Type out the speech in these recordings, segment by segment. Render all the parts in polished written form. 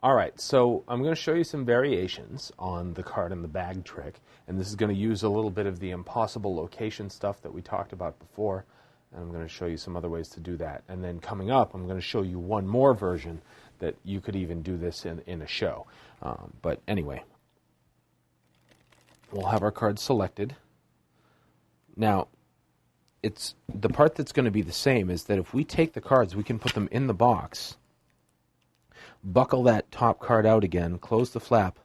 All right, so I'm going to show you some variations on the card in the bag trick, and this is going to use a little bit of the impossible location stuff that we talked about before, and I'm going to show you some other ways to do that. And then coming up, I'm going to show you one more version that you could even do this in a show. But anyway, we'll have our cards selected. Now, it's the part that's going to be the same is that if we take the cards, we can put them in the box, buckle that top card out again, close the flap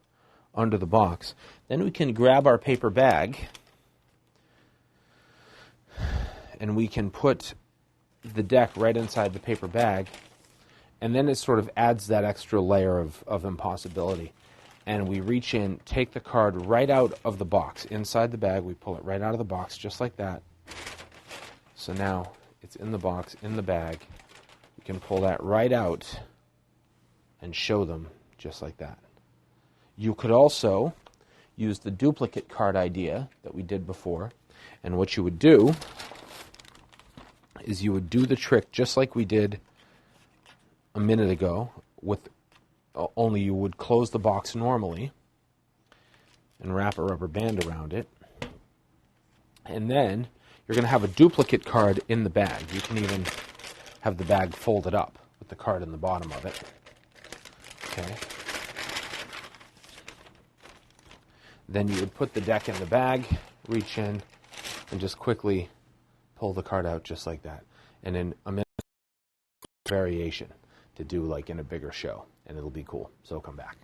under the box. Then we can grab our paper bag and we can put the deck right inside the paper bag, and then it sort of adds that extra layer of impossibility. And we reach in, take the card right out of the box, inside the bag, we pull it right out of the box, just like that. So now it's in the box, in the bag. We can pull that right out and show them just like that. You could also use the duplicate card idea that we did before, and what you would do is you would do the trick just like we did a minute ago, with only you would close the box normally and wrap a rubber band around it, and then you're going to have a duplicate card in the bag. You can even have the bag folded up with the card in the bottom of it. Okay. Then you would put the deck in the bag, reach in, and just quickly pull the card out just like that. And then a minute variation to do like in a bigger show, and it'll be cool. So come back.